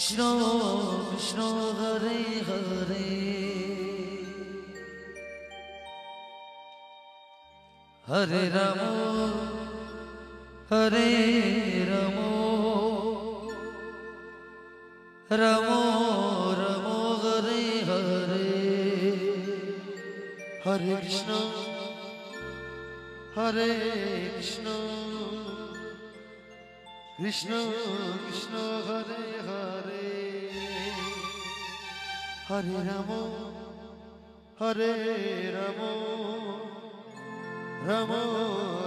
Krishna Krishna Hare Hare Hare Rama Hare Rama Rama Rama Hare Hare Hare Krishna Hare Krishna Krishna Krishna Hare Hare Hare Rama Hare Rama Rama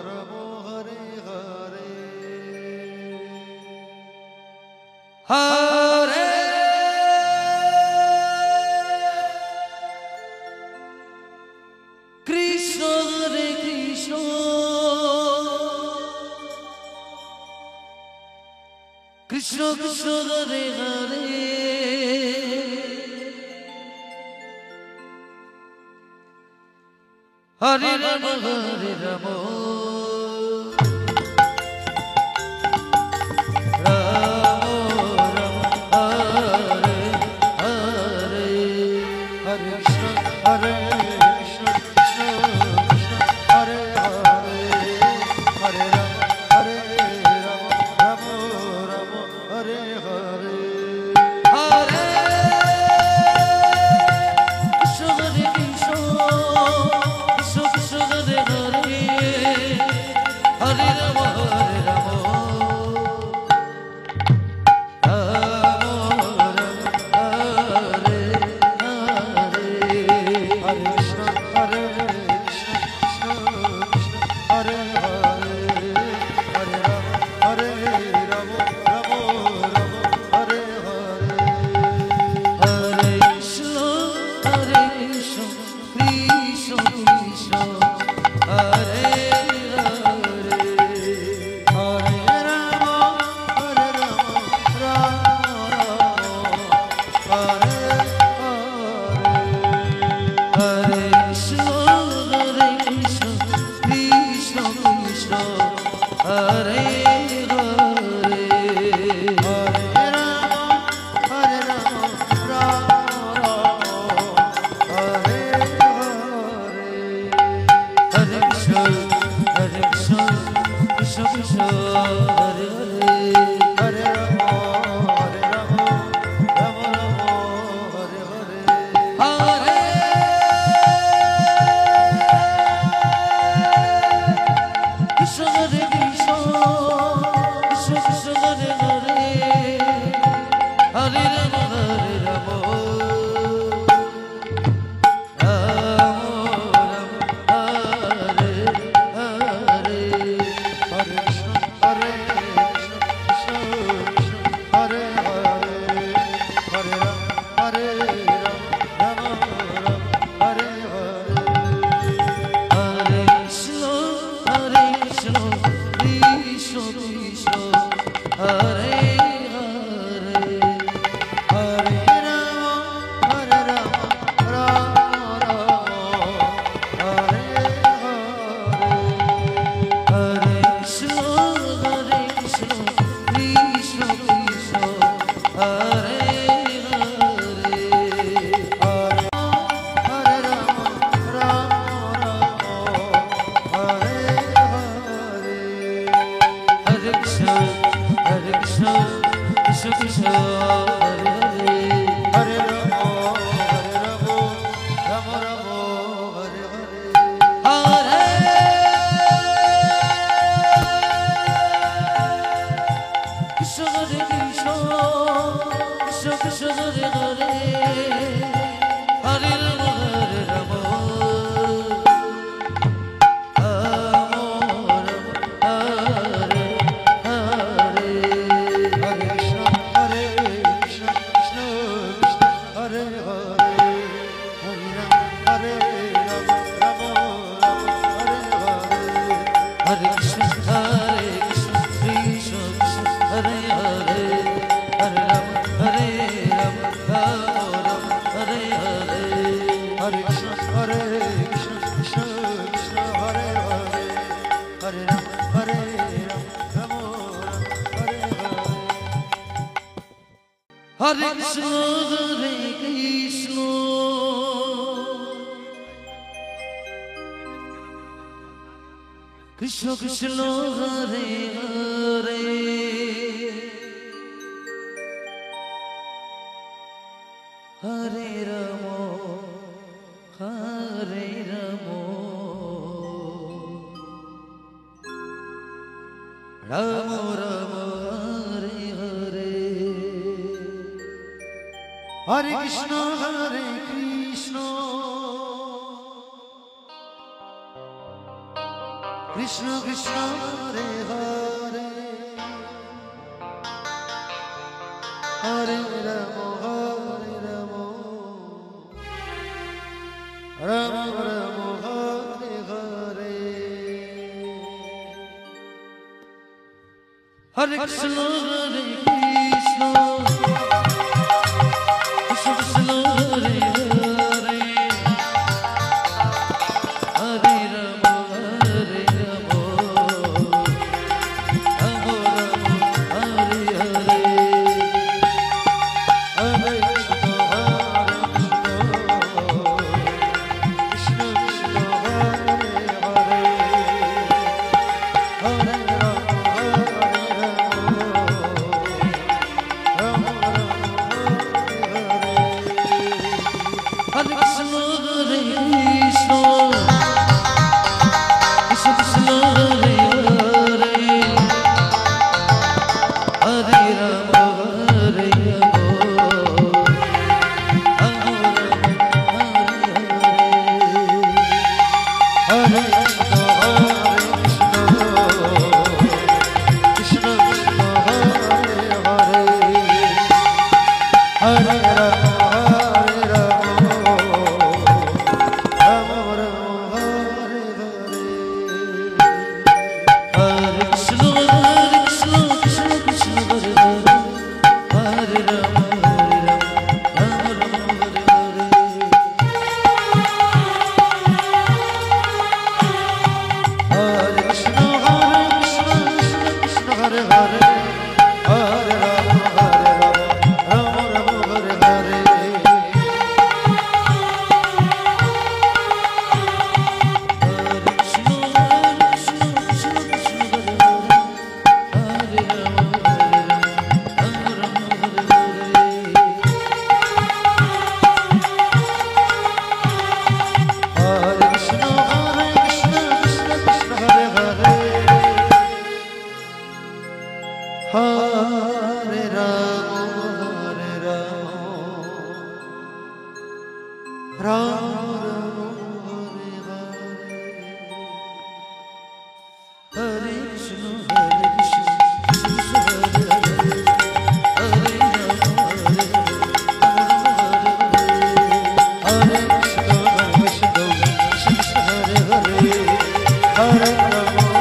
Rama Hare Hare Hare Krishna Hare Krishna Krishna Krishna Hare Hare Hare Rama Hare Rama Hare Krishna, Hare Krishna, Krishna Krishna, Hare Hare, Hare Ramo, Hare Ramo, Ramo Ramo, Hare Hare, Hare Krishna, Hare Krishna, Krishna Krishna, Hare Hare, Hare Ramo, Hare Ramo, Ramo Ramo, Hare Hare, Hare Krishna, Hare Krishna, Krishna Krishna, Hare Hare, Hare Ramo, Hare Ramo, Ramo Ramo, Hare Hare, Hare Krishna, Krishna Krishna, Hare Hare, Hare Ramo, Hare Krishna, Hare Krishna, Krishna Krishna, Hare Hare, Hare Ramo, Hare Ramo, Ramo Ramo, Hare Hare, Hare Krishna, Krishna Krishna, Hare Hare, Hare Ramo,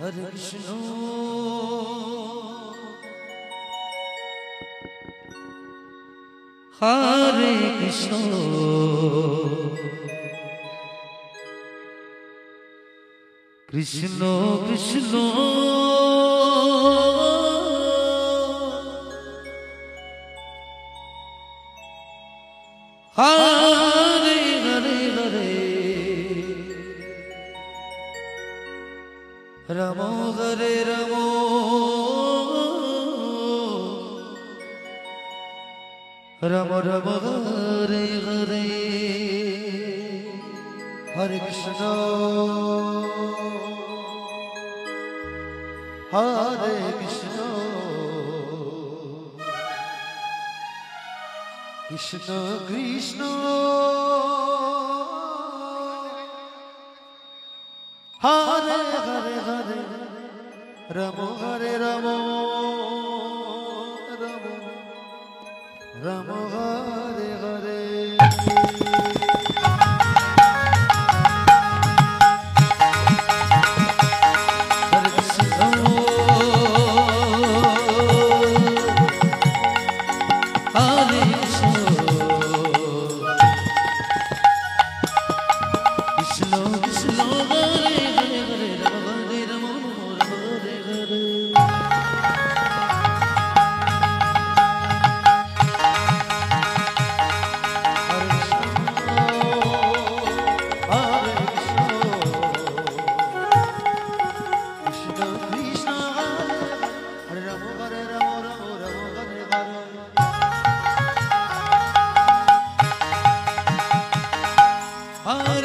Hare Krishna, Hare Krishna, Krishna Krishna, Hare Hare Hare, Ramo Hare Ramo, Ramo Ramo Hare Hare, Hare Krishna, Hare Krishna, Krishna Krishna, Hare Hare Hare, Ramo Hare Ramo, Ramo Ramo Hare Hare. Hare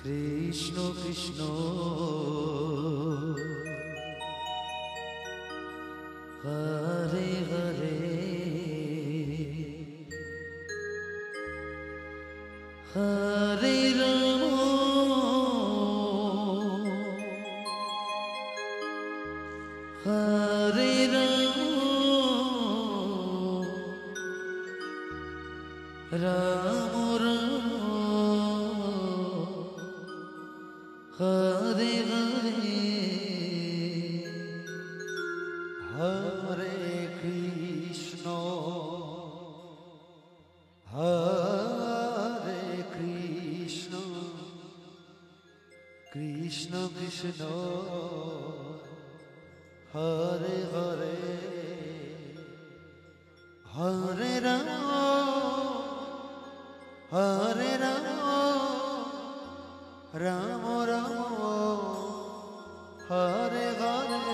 Krishna Krishna Hare Hare Hare Ram Hare Ram Ram Ram Hare Hare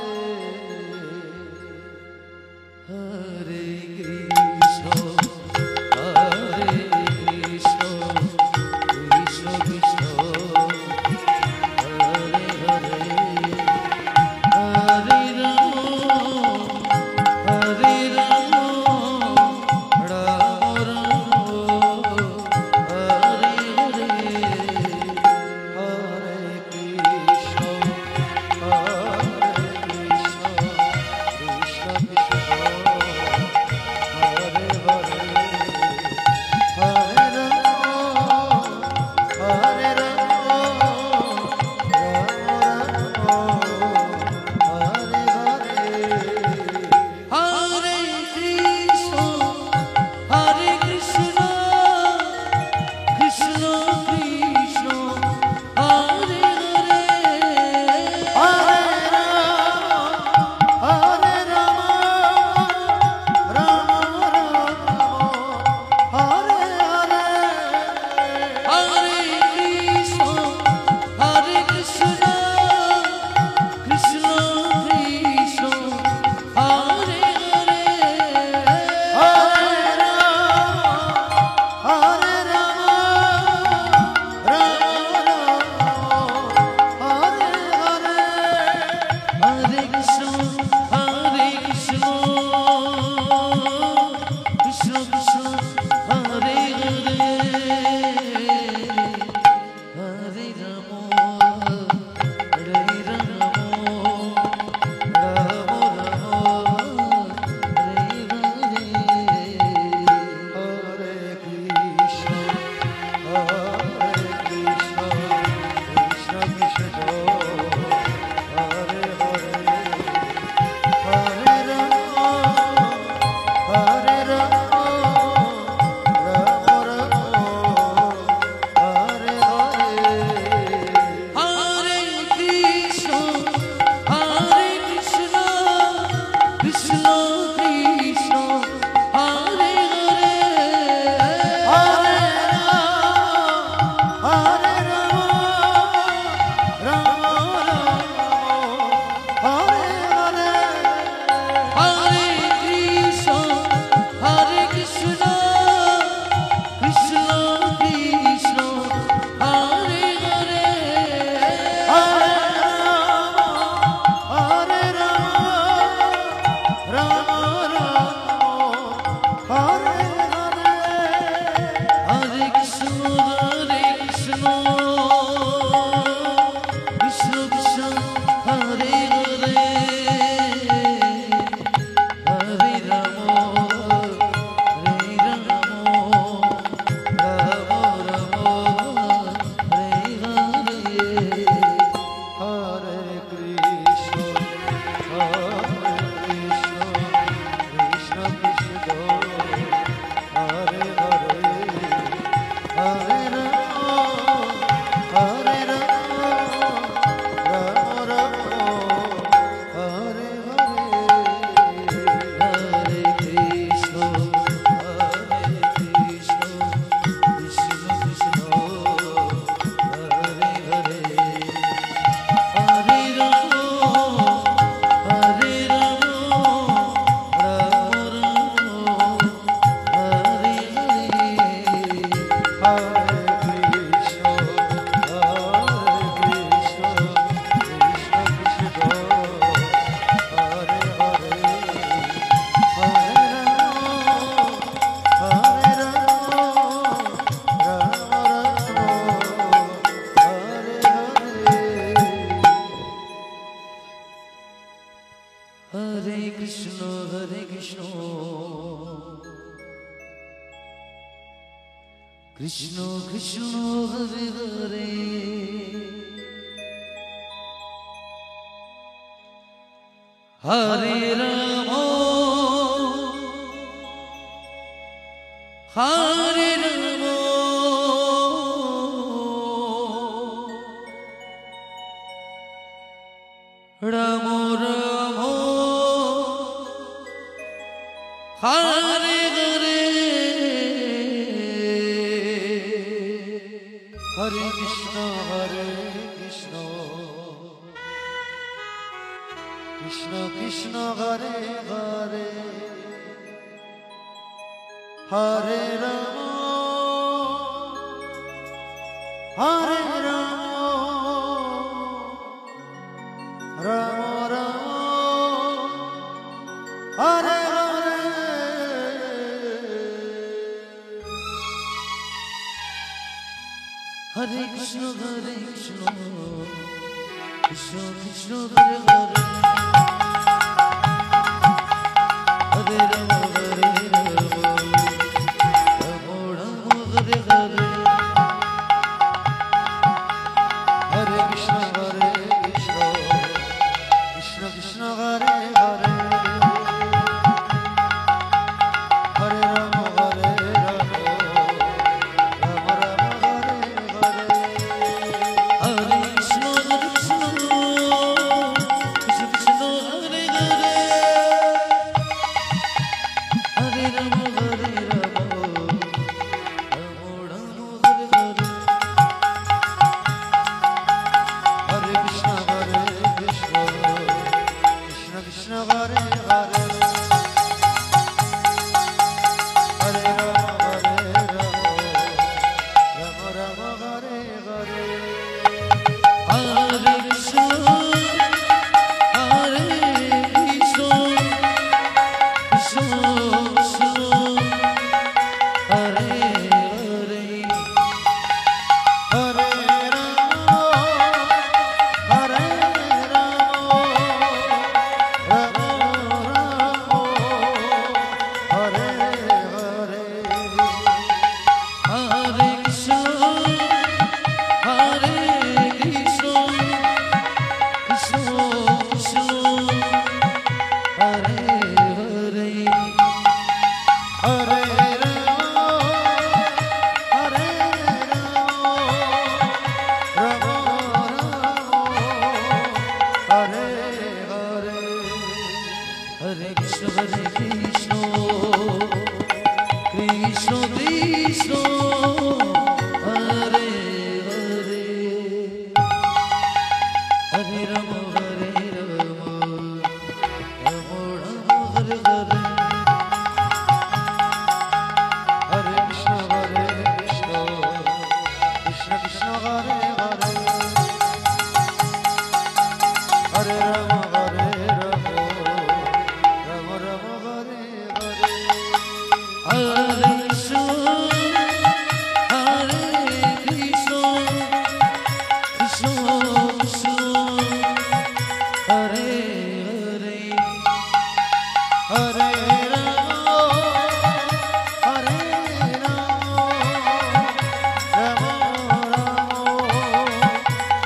Hare Krishna Hare Krishna Krishna Krishna Hare Hare Hare Ram Hare Ram Ram Ram Hare Hare Hare Krishna Hare Krishna Krishna Krishna Hare Hare Hare Ram Hare Ram Ram Ram Hare Hare Hare Krishna Hare Krishna Krishna Krishna Hare Hare Hare Ram Hare Ram Krishna Krishna Hare Hare Hare Ram Hare Ram Ram Ram Hare Hare Hare Krishna Krishna Krishna Hare Hare Hare Ram Hare Ram Ram Ram Hare Hare Hare Krishna Krishna Krishna Hare Hare Hare Ram Hare Ram Ram Ram Hare Hare Hare Krishna Krishna Krishna Hare Hare Hare Ram Hare Ram Ram Ram Hare Hare Hare Krishna Krishna Hare Hare Hare Ram Hare Ram Ram Ram Hare Hare Hare Krishna Krishna Krishna Hare Hare Hare Ram Ram Ram Hare Hare Hare Krishna Krishna Krishna Hare Hare Hare Ram Hare Ram Ram Ram Hare Hare Hare Krishna Krishna Krishna Hare Hare Hare Ram Hare Ram Ram Hare Hare Hare Krishna Krishna Krishna Hare Hare Hare Ram Hare Ram Ram Ram Hare Hare Hare Krishna Krishna Krishna Hare Hare Hare Ram Hare Ram Ram Ram Hare Hare Hare Krishna Krishna Krishna Hare Hare Hare Ram Hare Ram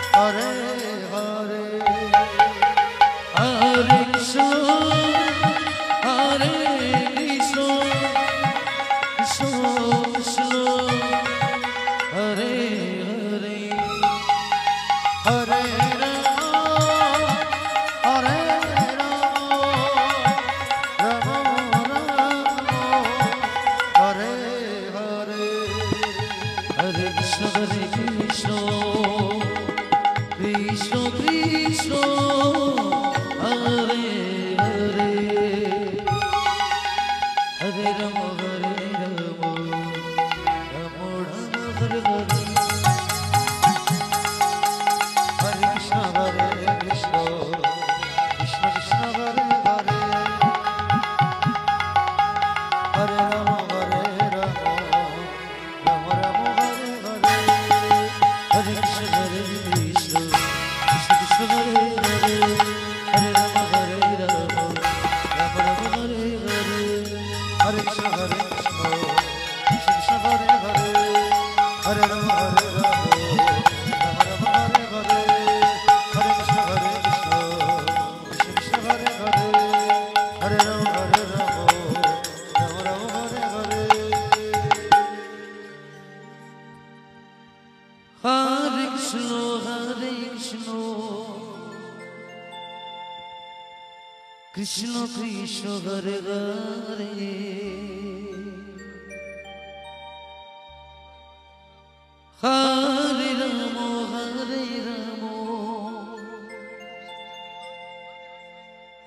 Hare Hare Hare Krishna Krishna Krishna Hare Hare Hare Ram Hare Ram Hare Hare Hare Krishna Krishna Krishna Hare Hare Hare Ram Hare Ram Ram Ram Hare Hare Hare Krishna Krishna Krishna Hare Hare Hare Ram Hare Ram Ram Ram Hare Hare Hare Krishna Krishna Krishna Hare Hare Hare Ram Hare Ram Ram Ram Hare Hare Hare Krishna Krishna Krishna Hare Hare Hare Rama Hare Rama Rama Rama Hare Hare Hare Krishna Krishna Krishna Hare Hare Hare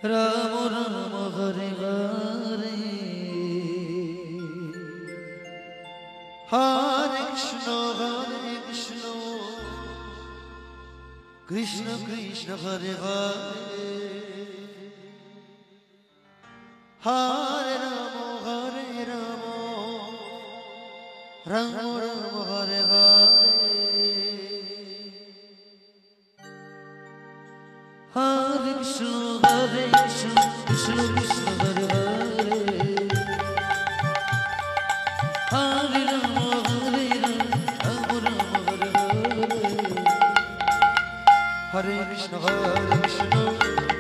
Rama Rama Rama Hare Hare Hare Krishna Krishna Krishna Hare Hare Hare Rama Rama Rama Hare Hare Hare Krishna Krishna Krishna Hare Hare Hare Rama Rama Rama Hare Hare Hare Krishna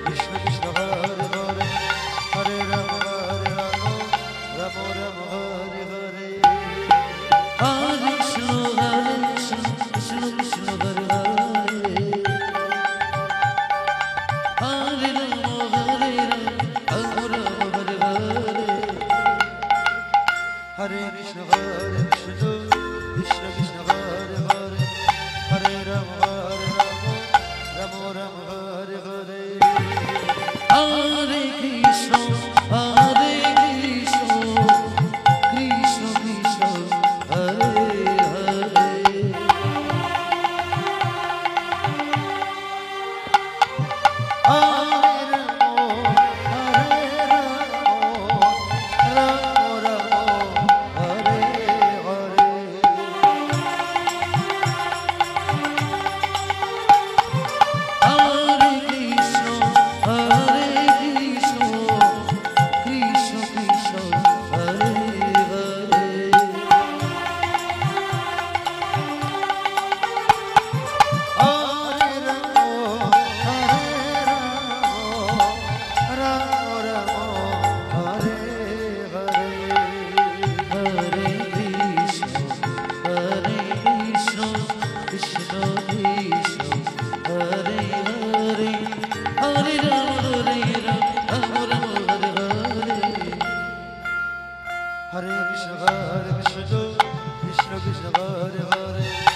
Krishna Krishna Hare Hare Hare Rama Rama Hare Hare Hare Krishna Krishna Krishna Hare Hare Hare Rama Rama Rama Hare Hare Hare Krishna Krishna Krishna Hare Hare Hare Rama Rama Hare Hare Hare Krishna Krishna Krishna Hare Hare Hare Rama Rama Rama Hare Hare Hare Krishna Krishna Krishna Hare Hare Hare Krishna Krishna Hare Hare